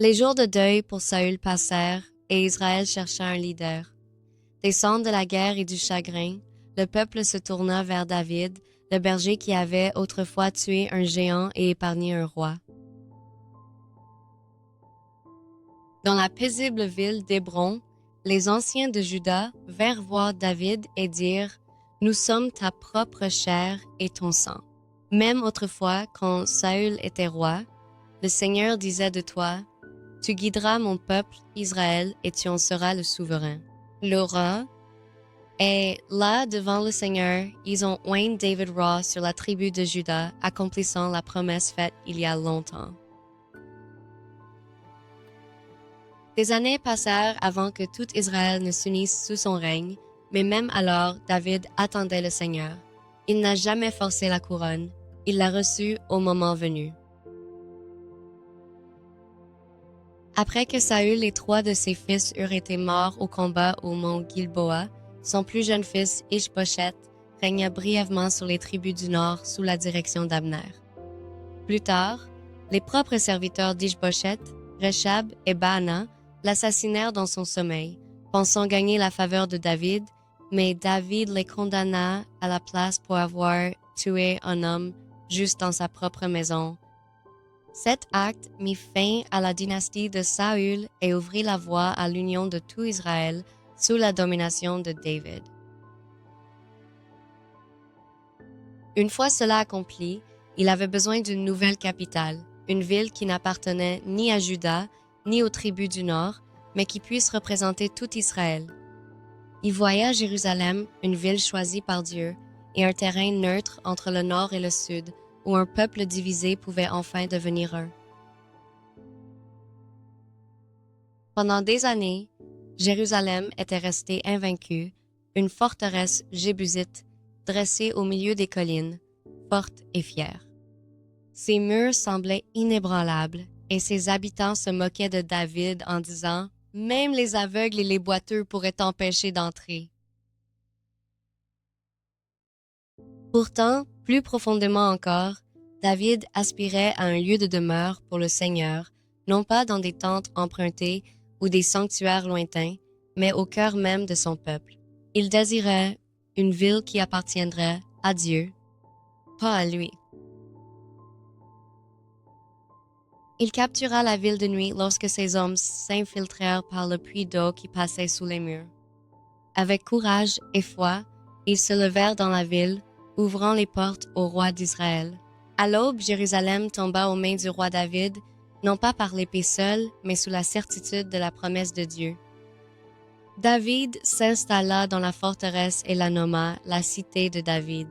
Les jours de deuil pour Saül passèrent, et Israël chercha un leader. Des cendres de la guerre et du chagrin, le peuple se tourna vers David, le berger qui avait autrefois tué un géant et épargné un roi. Dans la paisible ville d'Hébron, les anciens de Juda vinrent voir David et dirent « Nous sommes ta propre chair et ton sang. » Même autrefois, quand Saül était roi, le Seigneur disait de toi « Tu guideras mon peuple Israël et tu en seras le souverain. » Le roi est là devant le Seigneur, ils ont oint David roi sur la tribu de Juda, accomplissant la promesse faite il y a longtemps. Des années passèrent avant que tout Israël ne s'unisse sous son règne, mais même alors, David attendait le Seigneur. Il n'a jamais forcé la couronne, il l'a reçue au moment venu. Après que Saül et 3 de ses fils eurent été morts au combat au mont Gilboa, son plus jeune fils, Ishbosheth, régna brièvement sur les tribus du nord sous la direction d'Abner. Plus tard, les propres serviteurs d'Ishbosheth, Rechab et Baana, l'assassinèrent dans son sommeil, pensant gagner la faveur de David, mais David les condamna à la place pour avoir tué un homme juste dans sa propre maison. Cet acte mit fin à la dynastie de Saül et ouvrit la voie à l'union de tout Israël sous la domination de David. Une fois cela accompli, il avait besoin d'une nouvelle capitale, une ville qui n'appartenait ni à Juda, ni aux tribus du Nord, mais qui puisse représenter tout Israël. Il voyait à Jérusalem une ville choisie par Dieu et un terrain neutre entre le Nord et le Sud, où un peuple divisé pouvait enfin devenir un. Pendant des années, Jérusalem était restée invaincue, une forteresse jébusite dressée au milieu des collines, forte et fière. Ses murs semblaient inébranlables et ses habitants se moquaient de David en disant « Même les aveugles et les boiteux pourraient t'empêcher d'entrer. » Pourtant, plus profondément encore, David aspirait à un lieu de demeure pour le Seigneur, non pas dans des tentes empruntées ou des sanctuaires lointains, mais au cœur même de son peuple. Il désirait une ville qui appartiendrait à Dieu, pas à lui. Il captura la ville de nuit lorsque ses hommes s'infiltrèrent par le puits d'eau qui passait sous les murs. Avec courage et foi, ils se levèrent dans la ville, ouvrant les portes au roi d'Israël. À l'aube, Jérusalem tomba aux mains du roi David, non pas par l'épée seule, mais sous la certitude de la promesse de Dieu. David s'installa dans la forteresse et la nomma la cité de David.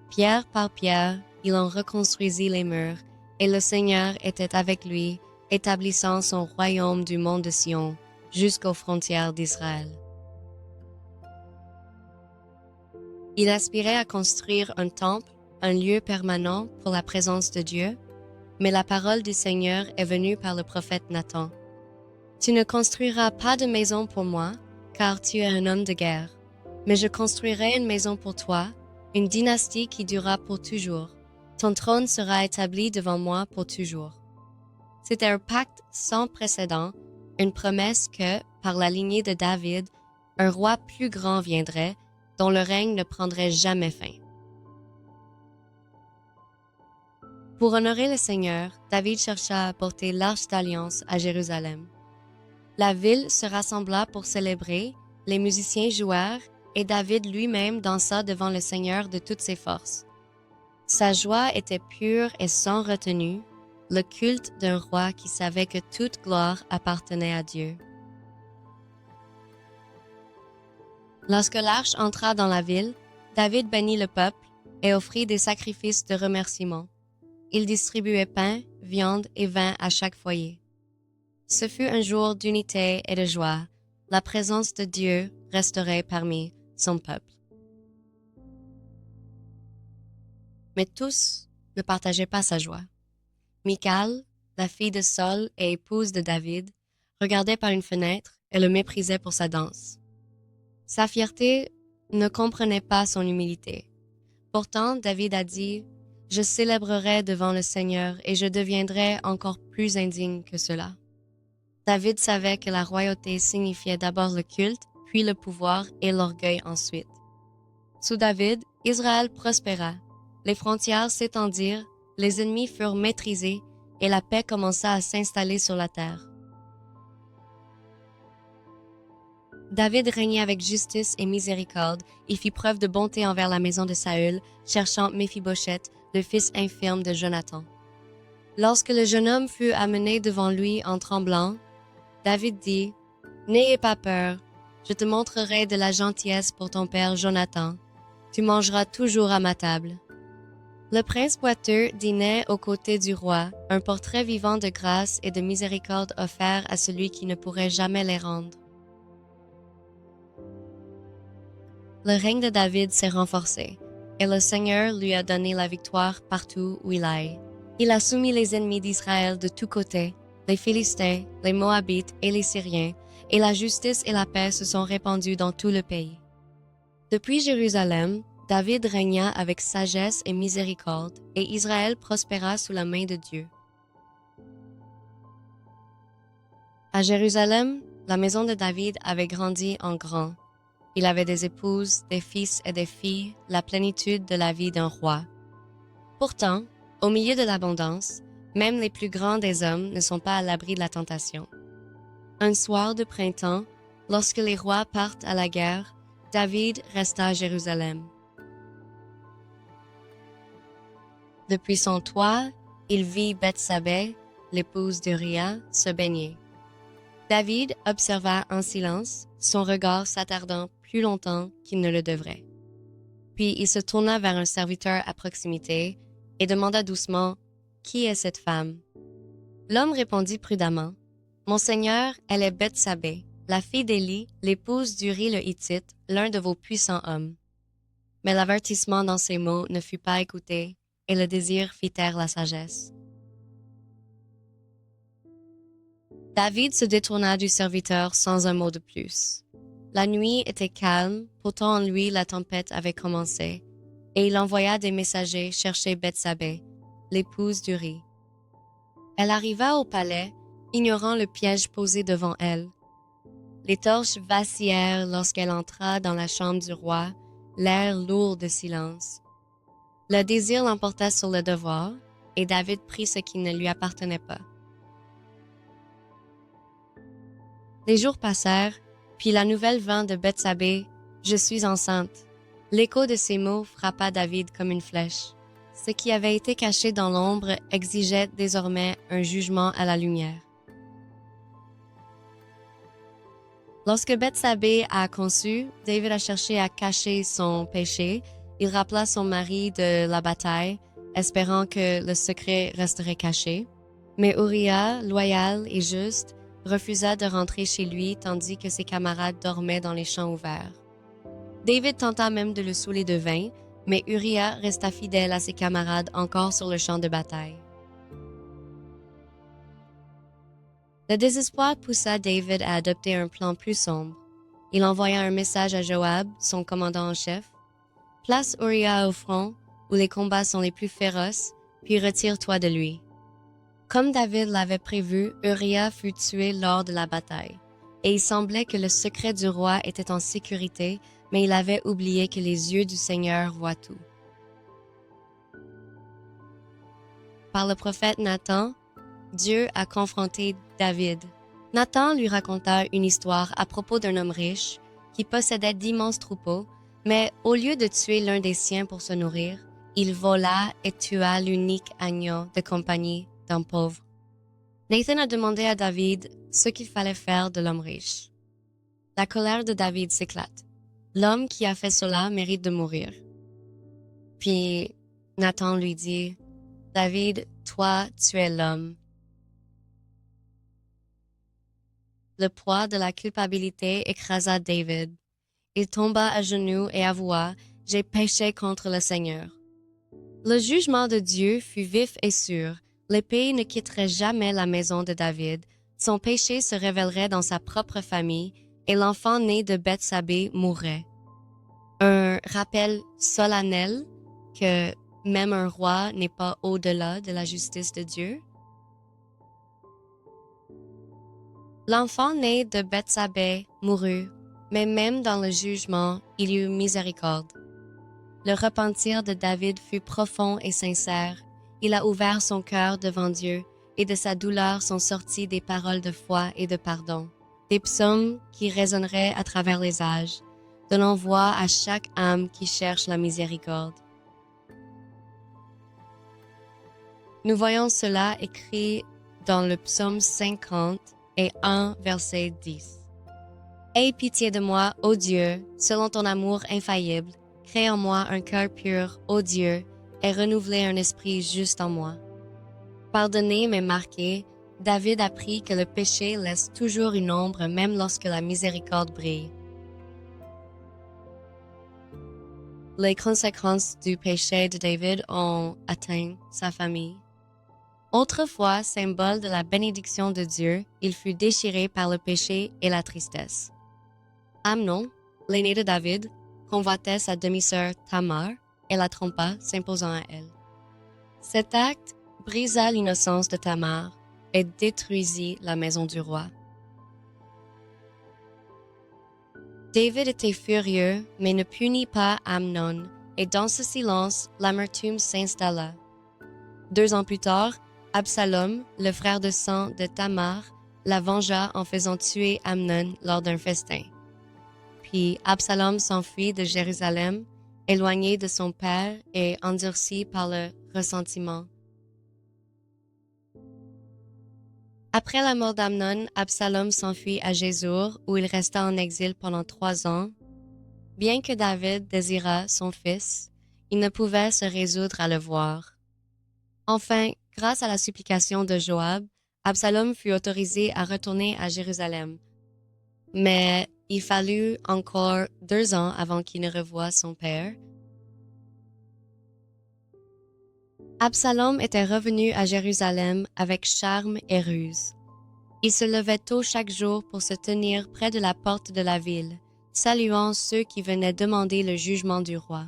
Pierre par pierre, il en reconstruisit les murs, et le Seigneur était avec lui, établissant son royaume du mont de Sion jusqu'aux frontières d'Israël. Il aspirait à construire un temple, un lieu permanent pour la présence de Dieu, mais la parole du Seigneur est venue par le prophète Nathan. « Tu ne construiras pas de maison pour moi, car tu es un homme de guerre, mais je construirai une maison pour toi, une dynastie qui durera pour toujours. Ton trône sera établi devant moi pour toujours. » C'était un pacte sans précédent, une promesse que, par la lignée de David, un roi plus grand viendrait, dont le règne ne prendrait jamais fin. Pour honorer le Seigneur, David chercha à apporter l'Arche d'Alliance à Jérusalem. La ville se rassembla pour célébrer, les musiciens jouèrent et David lui-même dansa devant le Seigneur de toutes ses forces. Sa joie était pure et sans retenue, le culte d'un roi qui savait que toute gloire appartenait à Dieu. Lorsque l'arche entra dans la ville, David bénit le peuple et offrit des sacrifices de remerciement. Il distribuait pain, viande et vin à chaque foyer. Ce fut un jour d'unité et de joie. La présence de Dieu resterait parmi son peuple. Mais tous ne partageaient pas sa joie. Michal, la fille de Saül et épouse de David, regardait par une fenêtre et le méprisait pour sa danse. Sa fierté ne comprenait pas son humilité. Pourtant, David a dit « Je célébrerai devant le Seigneur et je deviendrai encore plus indigne que cela. » David savait que la royauté signifiait d'abord le culte, puis le pouvoir et l'orgueil ensuite. Sous David, Israël prospéra. Les frontières s'étendirent, les ennemis furent maîtrisés et la paix commença à s'installer sur la terre. David régnait avec justice et miséricorde et fit preuve de bonté envers la maison de Saül, cherchant Méphibosheth, le fils infirme de Jonathan. Lorsque le jeune homme fut amené devant lui en tremblant, David dit, « N'ayez pas peur, je te montrerai de la gentillesse pour ton père Jonathan. Tu mangeras toujours à ma table. » Le prince boiteux dînait aux côtés du roi, un portrait vivant de grâce et de miséricorde offert à celui qui ne pourrait jamais les rendre. Le règne de David s'est renforcé, et le Seigneur lui a donné la victoire partout où il aille. Il a soumis les ennemis d'Israël de tous côtés, les Philistins, les Moabites et les Syriens, et la justice et la paix se sont répandues dans tout le pays. Depuis Jérusalem, David régna avec sagesse et miséricorde, et Israël prospéra sous la main de Dieu. À Jérusalem, la maison de David avait grandi en grand. Il avait des épouses, des fils et des filles, la plénitude de la vie d'un roi. Pourtant, au milieu de l'abondance, même les plus grands des hommes ne sont pas à l'abri de la tentation. Un soir de printemps, lorsque les rois partent à la guerre, David resta à Jérusalem. Depuis son toit, il vit Bethsabée, l'épouse d'Uria, se baigner. David observa en silence, son regard s'attardant plus longtemps qu'il ne le devrait. Puis il se tourna vers un serviteur à proximité et demanda doucement « Qui est cette femme ?» L'homme répondit prudemment « Mon Seigneur, elle est Bethsabée, la fille d'Élie, l'épouse d'Uri le Hittite, l'un de vos puissants hommes. » Mais l'avertissement dans ces mots ne fut pas écouté, et le désir fit taire la sagesse. David se détourna du serviteur sans un mot de plus. La nuit était calme, pourtant en lui la tempête avait commencé, et il envoya des messagers chercher Bethsabée, l'épouse d'Uri. Elle arriva au palais, ignorant le piège posé devant elle. Les torches vacillèrent lorsqu'elle entra dans la chambre du roi, l'air lourd de silence. Le désir l'emporta sur le devoir, et David prit ce qui ne lui appartenait pas. Les jours passèrent, puis la nouvelle vint de Bethsabée, « Je suis enceinte ». L'écho de ces mots frappa David comme une flèche. Ce qui avait été caché dans l'ombre exigeait désormais un jugement à la lumière. Lorsque Bethsabée a conçu, David a cherché à cacher son péché. Il rappela son mari de la bataille, espérant que le secret resterait caché. Mais Uria, loyal et juste, refusa de rentrer chez lui tandis que ses camarades dormaient dans les champs ouverts. David tenta même de le saouler de vin, mais Uria resta fidèle à ses camarades encore sur le champ de bataille. Le désespoir poussa David à adopter un plan plus sombre. Il envoya un message à Joab, son commandant en chef. « Place Uria au front, où les combats sont les plus féroces, puis retire-toi de lui. » Comme David l'avait prévu, Uria fut tué lors de la bataille, et il semblait que le secret du roi était en sécurité, mais il avait oublié que les yeux du Seigneur voient tout. Par le prophète Nathan, Dieu a confronté David. Nathan lui raconta une histoire à propos d'un homme riche qui possédait d'immenses troupeaux, mais au lieu de tuer l'un des siens pour se nourrir, il vola et tua l'unique agneau de compagnie d'un pauvre. Nathan a demandé à David ce qu'il fallait faire de l'homme riche. La colère de David s'éclate. L'homme qui a fait cela mérite de mourir. Puis Nathan lui dit, « David, toi, tu es l'homme. » Le poids de la culpabilité écrasa David. Il tomba à genoux et avoua, « J'ai péché contre le Seigneur. » Le jugement de Dieu fut vif et sûr. L'épée ne quitterait jamais la maison de David. Son péché se révélerait dans sa propre famille et l'enfant né de Bethsabée mourrait. Un rappel solennel que même un roi n'est pas au-delà de la justice de Dieu. L'enfant né de Bethsabée mourut, mais même dans le jugement, il y eut miséricorde. Le repentir de David fut profond et sincère. Il a ouvert son cœur devant Dieu, et de sa douleur sont sorties des paroles de foi et de pardon, des psaumes qui résonneraient à travers les âges, donnant voix à chaque âme qui cherche la miséricorde. Nous voyons cela écrit dans le psaume 50 et 1 verset 10. Aie pitié de moi, ô Dieu, selon ton amour infaillible. Crée en moi un cœur pur, ô Dieu, et renouvelez un esprit juste en moi. Pardonné mais marqué, David apprit que le péché laisse toujours une ombre même lorsque la miséricorde brille. Les conséquences du péché de David ont atteint sa famille. Autrefois, symbole de la bénédiction de Dieu, il fut déchiré par le péché et la tristesse. Amnon, l'aîné de David, convoitait sa demi-sœur Tamar et la trompa, s'imposant à elle. Cet acte brisa l'innocence de Tamar et détruisit la maison du roi. David était furieux, mais ne punit pas Amnon, et dans ce silence, l'amertume s'installa. 2 ans plus tard, Absalom, le frère de sang de Tamar, la vengea en faisant tuer Amnon lors d'un festin. Puis Absalom s'enfuit de Jérusalem, éloigné de son père et endurci par le ressentiment. Après la mort d'Amnon, Absalom s'enfuit à Gézur, où il resta en exil pendant 3 ans. Bien que David désirât son fils, il ne pouvait se résoudre à le voir. Enfin, grâce à la supplication de Joab, Absalom fut autorisé à retourner à Jérusalem. Mais il fallut encore 2 ans avant qu'il ne revoie son père. Absalom était revenu à Jérusalem avec charme et ruse. Il se levait tôt chaque jour pour se tenir près de la porte de la ville, saluant ceux qui venaient demander le jugement du roi.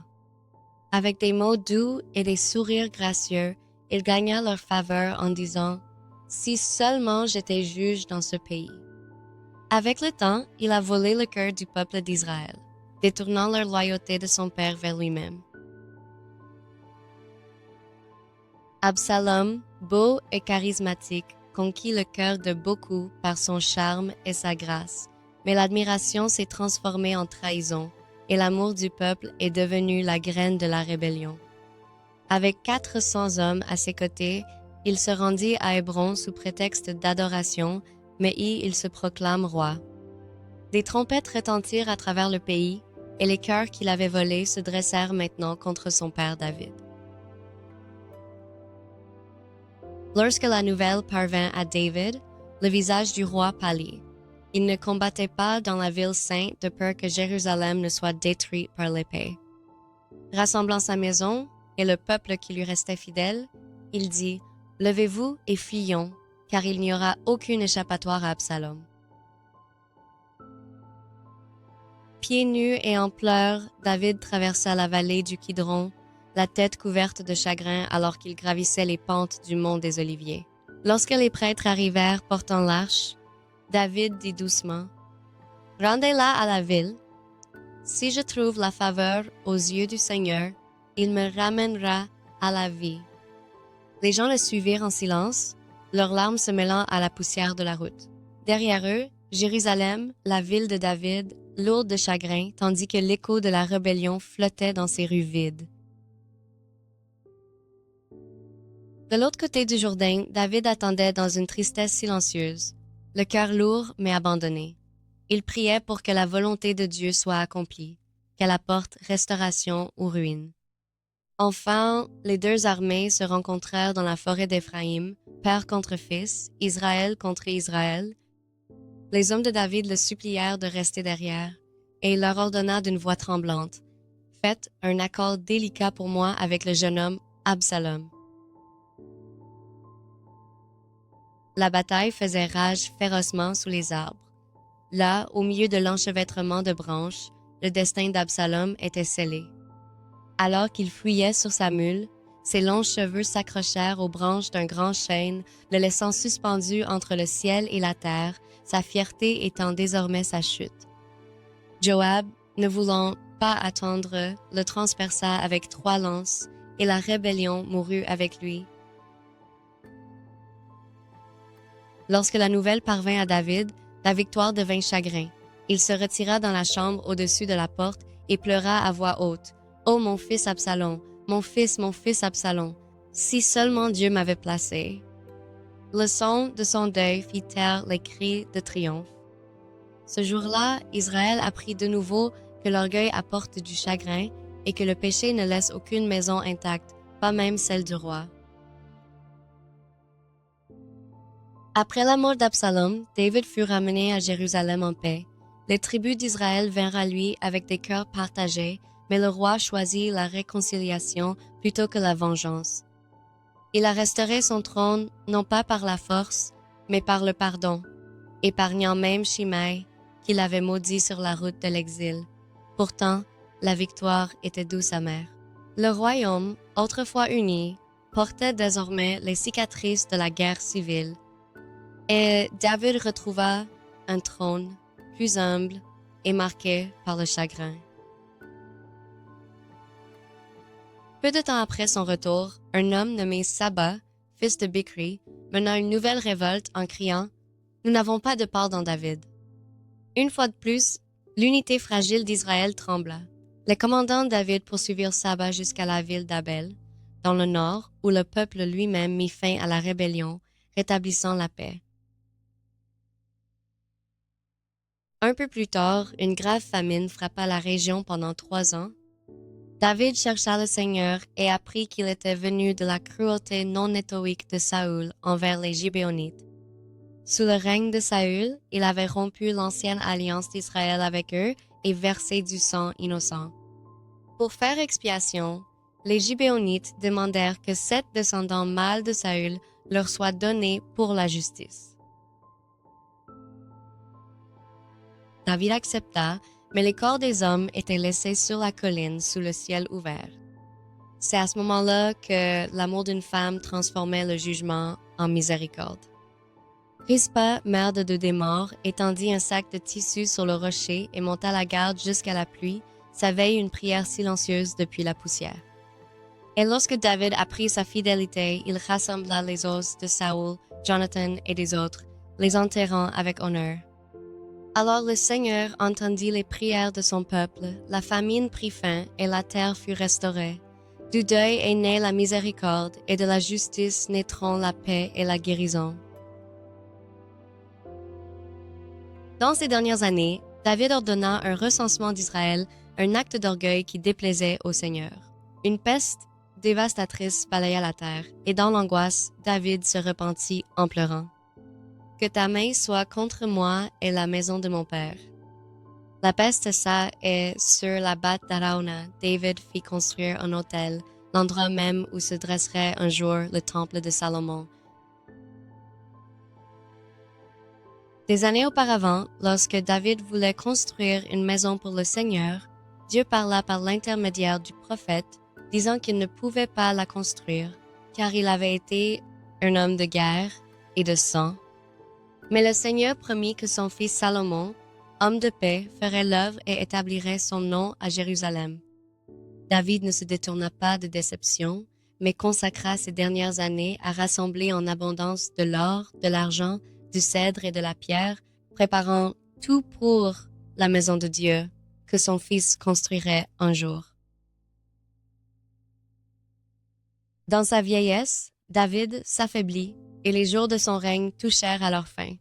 Avec des mots doux et des sourires gracieux, il gagna leur faveur en disant « Si seulement j'étais juge dans ce pays ». Avec le temps, il a volé le cœur du peuple d'Israël, détournant leur loyauté de son père vers lui-même. Absalom, beau et charismatique, conquit le cœur de beaucoup par son charme et sa grâce, mais l'admiration s'est transformée en trahison et l'amour du peuple est devenu la graine de la rébellion. Avec 400 hommes à ses côtés, il se rendit à Hébron sous prétexte d'adoration, mais il se proclame roi. Des trompettes retentirent à travers le pays, et les cœurs qu'il avait volés se dressèrent maintenant contre son père David. Lorsque la nouvelle parvint à David, le visage du roi pâlit. Il ne combattait pas dans la ville sainte de peur que Jérusalem ne soit détruite par l'épée. Rassemblant sa maison et le peuple qui lui restait fidèle, il dit « Levez-vous et fuyons, car il n'y aura aucune échappatoire à Absalom. » Pieds nus et en pleurs, David traversa la vallée du Kidron, la tête couverte de chagrin alors qu'il gravissait les pentes du mont des Oliviers. Lorsque les prêtres arrivèrent portant l'arche, David dit doucement « Rendez-la à la ville. Si je trouve la faveur aux yeux du Seigneur, il me ramènera à la vie. » Les gens le suivirent en silence, leurs larmes se mêlant à la poussière de la route. Derrière eux, Jérusalem, la ville de David, lourde de chagrin, tandis que l'écho de la rébellion flottait dans ses rues vides. De l'autre côté du Jourdain, David attendait dans une tristesse silencieuse, le cœur lourd mais abandonné. Il priait pour que la volonté de Dieu soit accomplie, qu'elle apporte restauration ou ruine. Enfin, les 2 armées se rencontrèrent dans la forêt d'Éphraïm, père contre fils, Israël contre Israël. Les hommes de David le supplièrent de rester derrière, et il leur ordonna d'une voix tremblante « Faites un accord délicat pour moi avec le jeune homme Absalom. » La bataille faisait rage férocement sous les arbres. Là, au milieu de l'enchevêtrement de branches, le destin d'Absalom était scellé. Alors qu'il fuyait sur sa mule, ses longs cheveux s'accrochèrent aux branches d'un grand chêne, le laissant suspendu entre le ciel et la terre, sa fierté étant désormais sa chute. Joab, ne voulant pas attendre, le transperça avec 3 lances, et la rébellion mourut avec lui. Lorsque la nouvelle parvint à David, la victoire devint chagrin. Il se retira dans la chambre au-dessus de la porte et pleura à voix haute. « Ô mon fils Absalom, mon fils Absalom, si seulement Dieu m'avait placé. » Le son de son deuil fit taire les cris de triomphe. Ce jour-là, Israël apprit de nouveau que l'orgueil apporte du chagrin et que le péché ne laisse aucune maison intacte, pas même celle du roi. Après la mort d'Absalom, David fut ramené à Jérusalem en paix. Les tribus d'Israël vinrent à lui avec des cœurs partagés, mais le roi choisit la réconciliation plutôt que la vengeance. Il a restauré son trône non pas par la force, mais par le pardon, épargnant même Shimei, qu'il avait maudit sur la route de l'exil. Pourtant, la victoire était douce amère. Le royaume, autrefois uni, portait désormais les cicatrices de la guerre civile, et David retrouva un trône plus humble et marqué par le chagrin. Peu de temps après son retour, un homme nommé Saba, fils de Bichri, mena une nouvelle révolte en criant « Nous n'avons pas de part dans David ». Une fois de plus, l'unité fragile d'Israël trembla. Les commandants de David poursuivirent Saba jusqu'à la ville d'Abel, dans le nord, où le peuple lui-même mit fin à la rébellion, rétablissant la paix. Un peu plus tard, une grave famine frappa la région pendant 3 ans. David chercha le Seigneur et apprit qu'il était venu de la cruauté non étoïque de Saül envers les Gibéonites. Sous le règne de Saül, il avait rompu l'ancienne alliance d'Israël avec eux et versé du sang innocent. Pour faire expiation, les Gibéonites demandèrent que 7 descendants mâles de Saül leur soient donnés pour la justice. David accepta, mais les corps des hommes étaient laissés sur la colline sous le ciel ouvert. C'est à ce moment-là que l'amour d'une femme transformait le jugement en miséricorde. Rispa, mère de 2 des morts, étendit un sac de tissu sur le rocher et monta la garde jusqu'à la pluie, sa veille une prière silencieuse depuis la poussière. Et lorsque David apprit sa fidélité, il rassembla les os de Saül, Jonathan et des autres, les enterrant avec honneur. Alors le Seigneur entendit les prières de son peuple, la famine prit fin et la terre fut restaurée. Du deuil est née la miséricorde et de la justice naîtront la paix et la guérison. Dans ces dernières années, David ordonna un recensement d'Israël, un acte d'orgueil qui déplaisait au Seigneur. Une peste dévastatrice balaya la terre, et dans l'angoisse, David se repentit en pleurant. « Que ta main soit contre moi et la maison de mon père. » La peste cessa et sur la batte d'Arauna, David fit construire un autel, l'endroit même où se dresserait un jour le temple de Salomon. Des années auparavant, lorsque David voulait construire une maison pour le Seigneur, Dieu parla par l'intermédiaire du prophète, disant qu'il ne pouvait pas la construire, car il avait été un homme de guerre et de sang. Mais le Seigneur promit que son fils Salomon, homme de paix, ferait l'œuvre et établirait son nom à Jérusalem. David ne se détourna pas de déception, mais consacra ses dernières années à rassembler en abondance de l'or, de l'argent, du cèdre et de la pierre, préparant tout pour la maison de Dieu que son fils construirait un jour. Dans sa vieillesse, David s'affaiblit et les jours de son règne touchèrent à leur fin.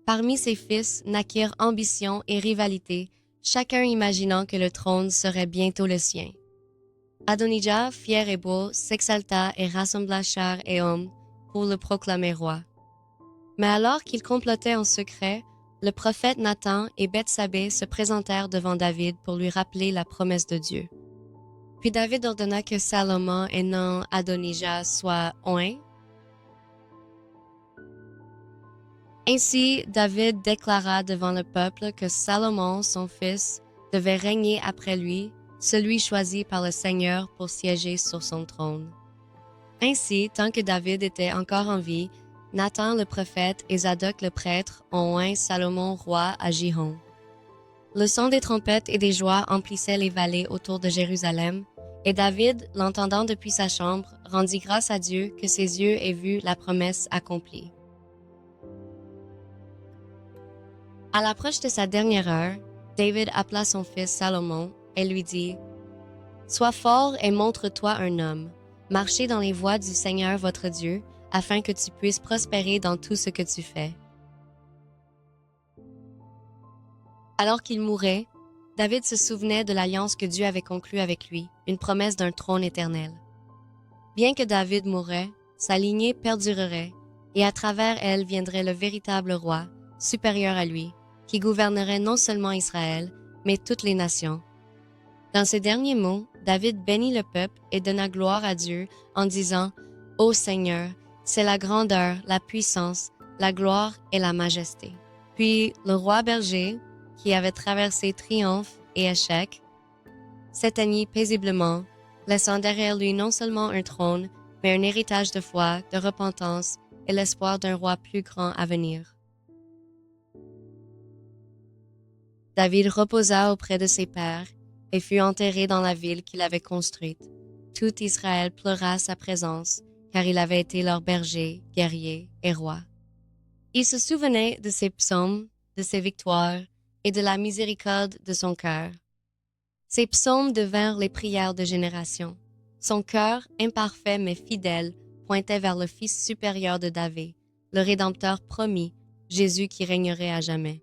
Parmi ses fils naquirent ambition et rivalité, chacun imaginant que le trône serait bientôt le sien. Adonijah, fier et beau, s'exalta et rassembla chars et hommes pour le proclamer roi. Mais alors qu'il complotait en secret, le prophète Nathan et Bethsabée se présentèrent devant David pour lui rappeler la promesse de Dieu. Puis David ordonna que Salomon et non Adonijah soient oints. Ainsi, David déclara devant le peuple que Salomon, son fils, devait régner après lui, celui choisi par le Seigneur pour siéger sur son trône. Ainsi, tant que David était encore en vie, Nathan le prophète et Zadok le prêtre ont oint Salomon roi à Gihon. Le son des trompettes et des joies emplissait les vallées autour de Jérusalem, et David, l'entendant depuis sa chambre, rendit grâce à Dieu que ses yeux aient vu la promesse accomplie. À l'approche de sa dernière heure, David appela son fils Salomon et lui dit « Sois fort et montre-toi un homme. Marchez dans les voies du Seigneur votre Dieu, afin que tu puisses prospérer dans tout ce que tu fais. » Alors qu'il mourait, David se souvenait de l'alliance que Dieu avait conclue avec lui, une promesse d'un trône éternel. Bien que David mourrait, sa lignée perdurerait, et à travers elle viendrait le véritable roi, supérieur à lui, qui gouvernerait non seulement Israël, mais toutes les nations. Dans ces derniers mots, David bénit le peuple et donna gloire à Dieu en disant « Ô Seigneur, c'est la grandeur, la puissance, la gloire et la majesté. » Puis le roi berger, qui avait traversé triomphe et échec, s'éteignit paisiblement, laissant derrière lui non seulement un trône, mais un héritage de foi, de repentance et l'espoir d'un roi plus grand à venir. David reposa auprès de ses pères et fut enterré dans la ville qu'il avait construite. Tout Israël pleura sa présence, car il avait été leur berger, guerrier et roi. Il se souvenait de ses psaumes, de ses victoires et de la miséricorde de son cœur. Ces psaumes devinrent les prières de génération. Son cœur, imparfait mais fidèle, pointait vers le Fils supérieur de David, le Rédempteur promis, Jésus qui régnerait à jamais.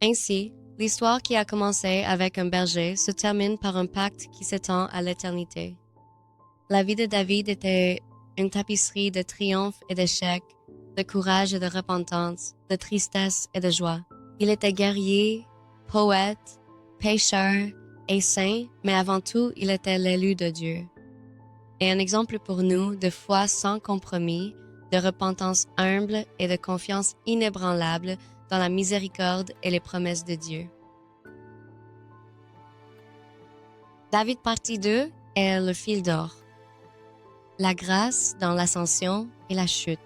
Ainsi, l'histoire qui a commencé avec un berger se termine par un pacte qui s'étend à l'éternité. La vie de David était une tapisserie de triomphe et d'échecs, de courage et de repentance, de tristesse et de joie. Il était guerrier, poète, pécheur et saint, mais avant tout, il était l'élu de Dieu. Et un exemple pour nous de foi sans compromis, de repentance humble et de confiance inébranlable dans la miséricorde et les promesses de Dieu. David partie 2 est le fil d'or. La grâce dans l'ascension et la chute.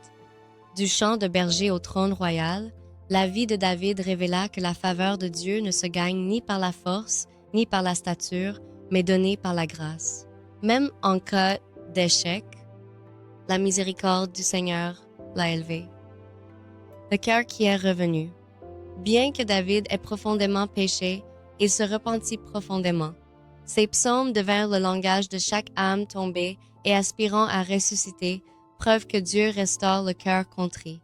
Du champ de berger au trône royal, la vie de David révéla que la faveur de Dieu ne se gagne ni par la force, ni par la stature, mais donnée par la grâce. Même en cas d'échec, la miséricorde du Seigneur l'a élevé. Le cœur qui est revenu. Bien que David ait profondément péché, il se repentit profondément. Ses psaumes devinrent le langage de chaque âme tombée et aspirant à ressusciter, preuve que Dieu restaure le cœur contrit.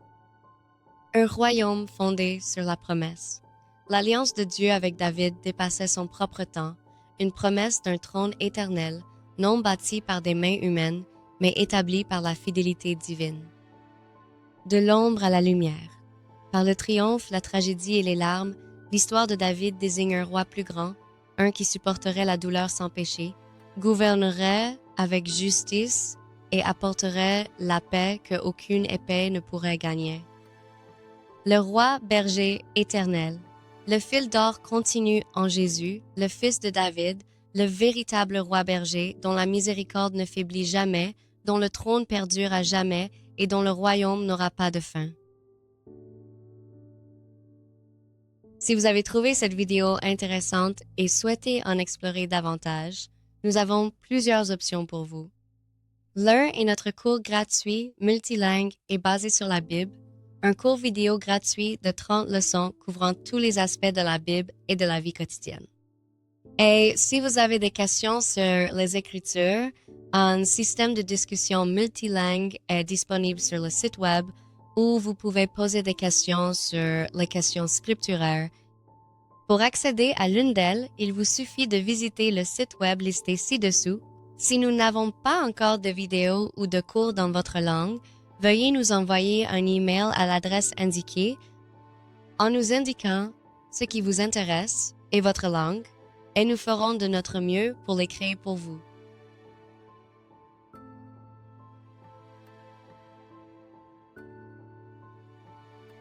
Un royaume fondé sur la promesse. L'alliance de Dieu avec David dépassait son propre temps, une promesse d'un trône éternel, non bâti par des mains humaines, mais établi par la fidélité divine. De l'ombre à la lumière. Par le triomphe, la tragédie et les larmes, l'histoire de David désigne un roi plus grand, un qui supporterait la douleur sans péché, gouvernerait avec justice et apporterait la paix qu'aucune épée ne pourrait gagner. Le roi berger éternel. Le fil d'or continue en Jésus, le fils de David, le véritable roi berger dont la miséricorde ne faiblit jamais, dont le trône perdure à jamais et dont le royaume n'aura pas de fin. Si vous avez trouvé cette vidéo intéressante et souhaitez en explorer davantage, nous avons plusieurs options pour vous. L'un est notre cours gratuit multilingue et basé sur la Bible, un cours vidéo gratuit de 30 leçons couvrant tous les aspects de la Bible et de la vie quotidienne. Et si vous avez des questions sur les Écritures, un système de discussion multilingue est disponible sur le site web où vous pouvez poser des questions sur les questions scripturaires. Pour accéder à l'une d'elles, il vous suffit de visiter le site web listé ci-dessous. Si nous n'avons pas encore de vidéos ou de cours dans votre langue, veuillez nous envoyer un email à l'adresse indiquée en nous indiquant ce qui vous intéresse et votre langue, et nous ferons de notre mieux pour les créer pour vous.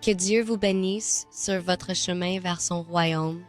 Que Dieu vous bénisse sur votre chemin vers son royaume.